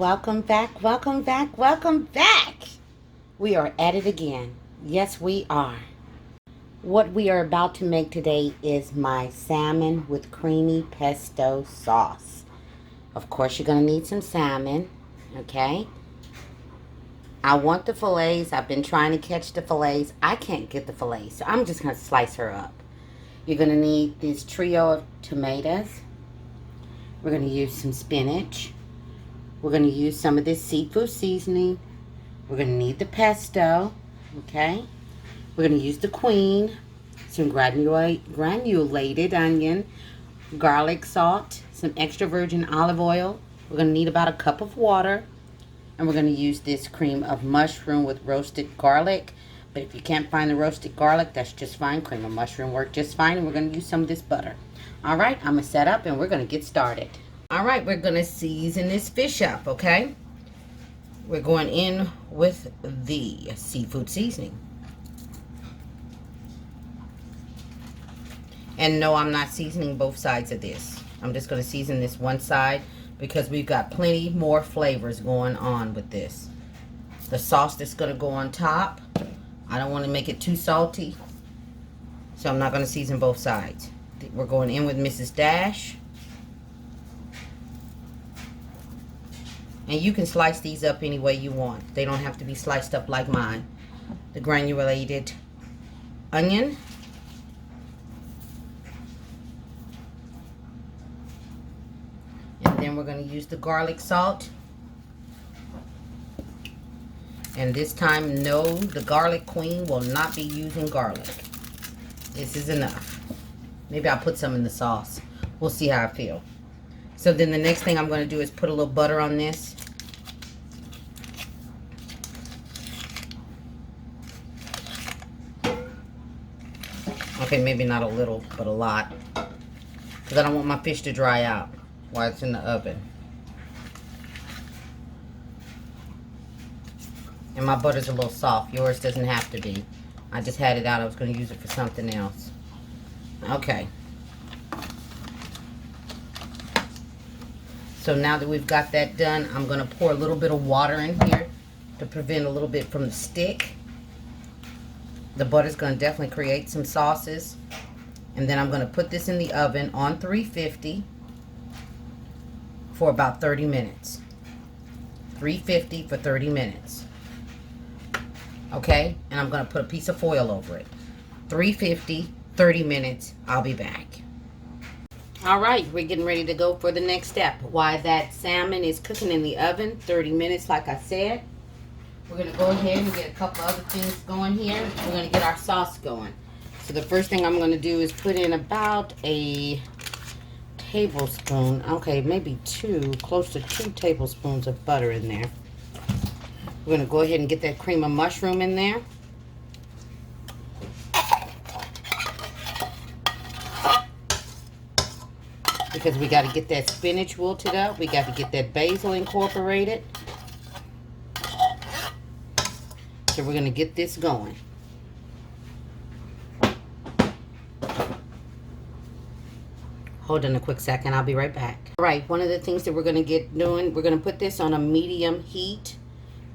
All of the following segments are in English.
welcome back, welcome back, welcome back. We are at it again. Yes, we are. What we are about to make today is my salmon with creamy pesto sauce. Of course, you're going to need some salmon, okay? I want the fillets. I've been trying to catch the fillets. I can't get the fillets, so I'm just going to slice her up. You're going to need this trio of tomatoes. We're going to use some spinach. We're going to use some of this seafood seasoning. We're going to need the pesto, okay? We're going to use the queen, some granulated onion, garlic salt, some extra virgin olive oil. We're going to need about a cup of water. And we're going to use this cream of mushroom with roasted garlic. But if you can't find the roasted garlic, that's just fine. Cream of mushroom works just fine. And we're going to use some of this butter. All right, I'm going to set up and we're going to get started. All right, we're going to season this fish up, okay? We're going in with the seafood seasoning. And no, I'm not seasoning both sides of this. I'm just going to season this one side because we've got plenty more flavors going on with this. The sauce that's going to go on top, I don't want to make it too salty, so I'm not going to season both sides. We're going in with Mrs. Dash. And you can slice these up any way you want. They don't have to be sliced up like mine. The granulated onion. And then we're going to use the garlic salt. And this time, no, the garlic queen will not be using garlic. This is enough. Maybe I'll put some in the sauce. We'll see how I feel. So then the next thing I'm going to do is put a little butter on this. Okay, maybe not a little, but a lot. Because I don't want my fish to dry out while it's in the oven. And my butter's a little soft. Yours doesn't have to be. I just had it out. I was going to use it for something else. Okay. So now that we've got that done, I'm going to pour a little bit of water in here to prevent a little bit from the stick. The butter's going to definitely create some sauces. And then I'm going to put this in the oven on 350 for about 30 minutes. 350 for 30 minutes. Okay? And I'm going to put a piece of foil over it. 350, 30 minutes. I'll be back. All right, we're getting ready to go for the next step. While that salmon is cooking in the oven, 30 minutes like I said, we're going to go ahead and get a couple other things going here. We're going to get our sauce going. So the first thing I'm going to do is put in about a tablespoon, okay, maybe close to 2 tablespoons of butter in there. We're going to go ahead and get that cream of mushroom in there. Because we got to get that spinach wilted up. We got to get that basil incorporated. So we're going to get this going. Hold on a quick second. I'll be right back. All right. One of the things that we're going to get doing, we're going to put this on a medium heat.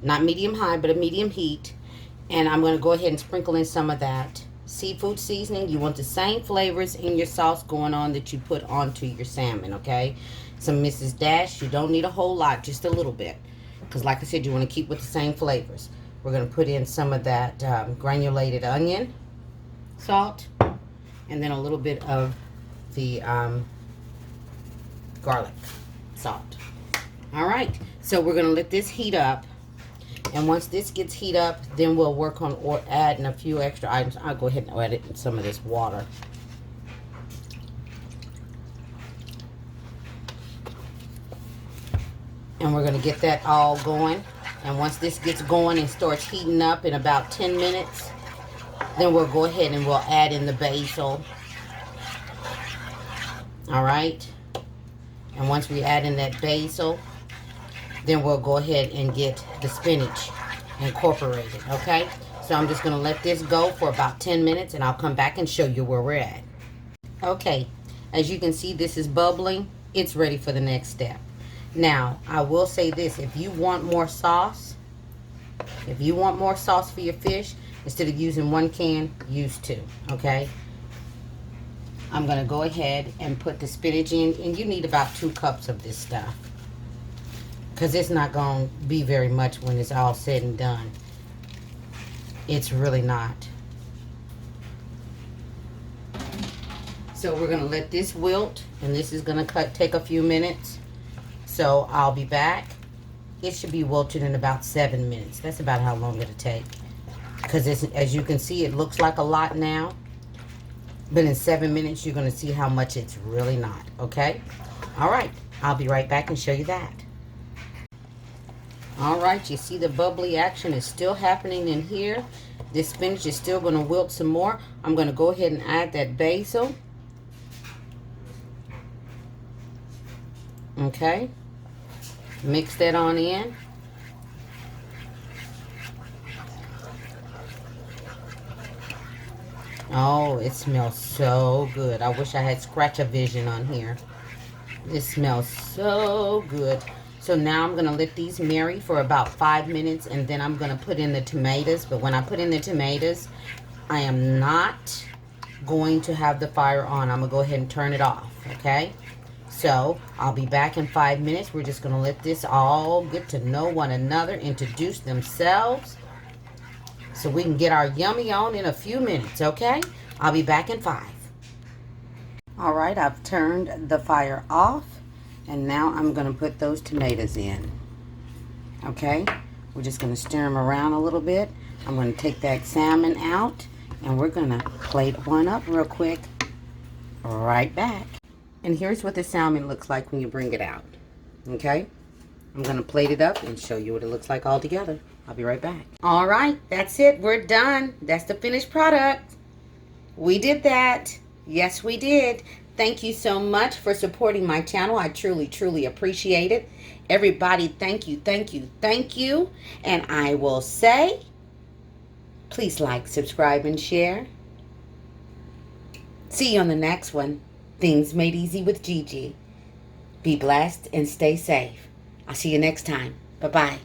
Not medium high, but a medium heat. And I'm going to go ahead and sprinkle in some of that seafood seasoning. You want the same flavors in your sauce going on that you put onto your salmon, okay? Some Mrs. Dash. You don't need a whole lot, just a little bit. Because like I said, you want to keep with the same flavors. We're going to put in some of that granulated onion salt. And then a little bit of the garlic salt. All right. So we're going to let this heat up. And once this gets heat up, then we'll work on adding a few extra items. I'll go ahead and add it in some of this water. And we're going to get that all going. And once this gets going and starts heating up in about 10 minutes, then we'll go ahead and we'll add in the basil. All right. And once we add in that basil, then we'll go ahead and get the spinach incorporated, okay? So I'm just going to let this go for about 10 minutes, and I'll come back and show you where we're at. Okay, as you can see, this is bubbling. It's ready for the next step. Now, I will say this. If you want more sauce for your fish, instead of using 1 can, use 2, okay? I'm going to go ahead and put the spinach in, and you need about 2 cups of this stuff, because it's not going to be very much when it's all said and done. It's really not. So we're going to let this wilt, and this is going to take a few minutes. So I'll be back. It should be wilted in about 7 minutes. That's about how long it'll take. Because as you can see, it looks like a lot now. But in 7 minutes, you're going to see how much it's really not. Okay? All right. I'll be right back and show you that. All right. You see the bubbly action is still happening in here. This spinach is still going to wilt some more. I'm going to go ahead and add that basil. Okay, mix that on in. Oh, it smells so good. I wish I had Scratch-A-Vision on here. This smells so good. So now I'm going to let these marry for about 5 minutes, and then I'm going to put in the tomatoes. But when I put in the tomatoes, I am not going to have the fire on. I'm going to go ahead and turn it off, okay? So, I'll be back in 5 minutes. We're just going to let this all get to know one another, introduce themselves, so we can get our yummy on in a few minutes, okay? I'll be back in 5. All right, I've turned the fire off, and now I'm going to put those tomatoes in, okay? We're just going to stir them around a little bit. I'm going to take that salmon out, and we're going to plate one up real quick. Right back. And here's what the salmon looks like when you bring it out. Okay? I'm going to plate it up and show you what it looks like all together. I'll be right back. All right. That's it. We're done. That's the finished product. We did that. Yes, we did. Thank you so much for supporting my channel. I truly, truly appreciate it. Everybody, thank you, thank you, thank you. And I will say, please like, subscribe, and share. See you on the next one. Things Made Easy with Gigi. Be blessed and stay safe. I'll see you next time. Bye-bye.